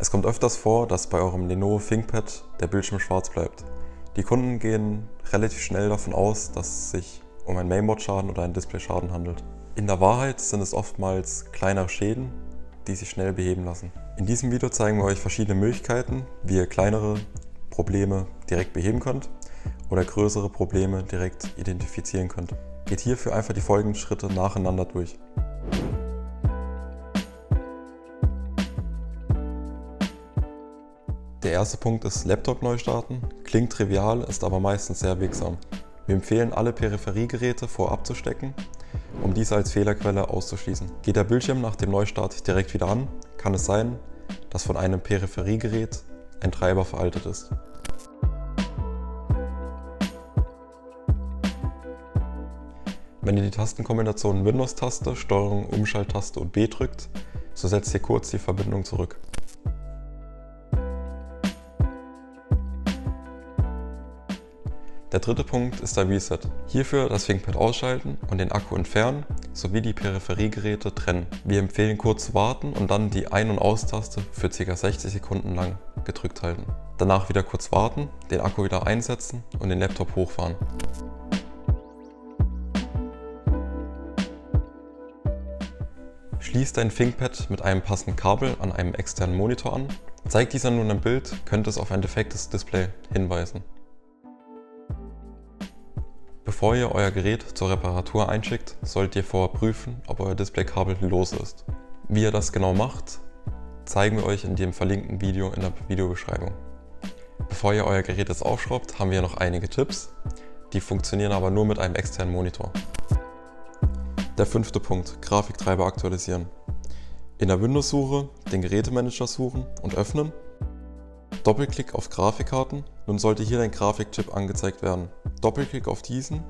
Es kommt öfters vor, dass bei eurem Lenovo ThinkPad der Bildschirm schwarz bleibt. Die Kunden gehen relativ schnell davon aus, dass es sich um einen Mainboard-Schaden oder einen Display-Schaden handelt. In der Wahrheit sind es oftmals kleinere Schäden, die sich schnell beheben lassen. In diesem Video zeigen wir euch verschiedene Möglichkeiten, wie ihr kleinere Probleme direkt beheben könnt oder größere Probleme direkt identifizieren könnt. Geht hierfür einfach die folgenden Schritte nacheinander durch. Der erste Punkt ist Laptop neu starten. Klingt trivial, ist aber meistens sehr wirksam. Wir empfehlen, alle Peripheriegeräte vorab zu stecken, um diese als Fehlerquelle auszuschließen. Geht der Bildschirm nach dem Neustart direkt wieder an, kann es sein, dass von einem Peripheriegerät ein Treiber veraltet ist. Wenn ihr die Tastenkombination Windows-Taste, Steuerung, Umschalttaste und B drückt, so setzt ihr kurz die Verbindung zurück. Der dritte Punkt ist der Reset. Hierfür das ThinkPad ausschalten und den Akku entfernen, sowie die Peripheriegeräte trennen. Wir empfehlen kurz warten und dann die Ein- und Aus-Taste für ca. 60 Sekunden lang gedrückt halten. Danach wieder kurz warten, den Akku wieder einsetzen und den Laptop hochfahren. Schließt dein ThinkPad mit einem passenden Kabel an einem externen Monitor an. Zeigt dieser nun ein Bild, könnte es auf ein defektes Display hinweisen. Bevor ihr euer Gerät zur Reparatur einschickt, solltet ihr vorher prüfen, ob euer Displaykabel lose ist. Wie ihr das genau macht, zeigen wir euch in dem verlinkten Video in der Videobeschreibung. Bevor ihr euer Gerät jetzt aufschraubt, haben wir noch einige Tipps, die funktionieren aber nur mit einem externen Monitor. Der fünfte Punkt, Grafiktreiber aktualisieren. In der Windows-Suche den Gerätemanager suchen und öffnen. Doppelklick auf Grafikkarten, nun sollte hier dein Grafikchip angezeigt werden. Doppelklick auf diesen,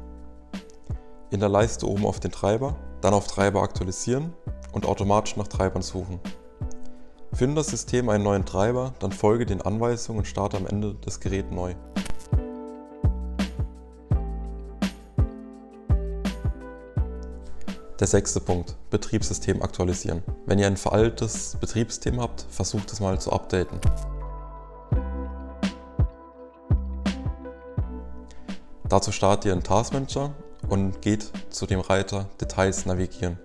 in der Leiste oben auf den Treiber, dann auf Treiber aktualisieren und automatisch nach Treibern suchen. Finde das System einen neuen Treiber, dann folge den Anweisungen und starte am Ende das Gerät neu. Der sechste Punkt, Betriebssystem aktualisieren. Wenn ihr ein veraltetes Betriebssystem habt, versucht es mal zu updaten. Dazu startet ihr in Taskmanager und geht zu dem Reiter Details navigieren.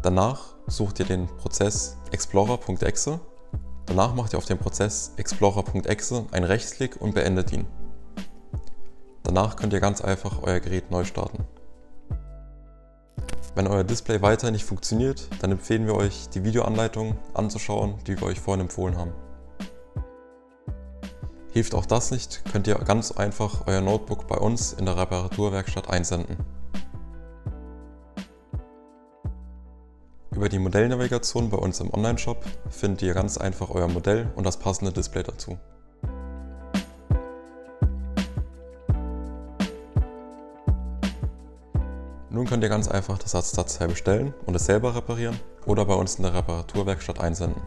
Danach sucht ihr den Prozess Explorer.exe. Danach macht ihr auf den Prozess Explorer.exe einen Rechtsklick und beendet ihn. Danach könnt ihr ganz einfach euer Gerät neu starten. Wenn euer Display weiter nicht funktioniert, dann empfehlen wir euch, die Videoanleitung anzuschauen, die wir euch vorhin empfohlen haben. Hilft auch das nicht, könnt ihr ganz einfach euer Notebook bei uns in der Reparaturwerkstatt einsenden. Über die Modellnavigation bei uns im Onlineshop findet ihr ganz einfach euer Modell und das passende Display dazu. Nun könnt ihr ganz einfach das Ersatzteil bestellen und es selber reparieren oder bei uns in der Reparaturwerkstatt einsenden.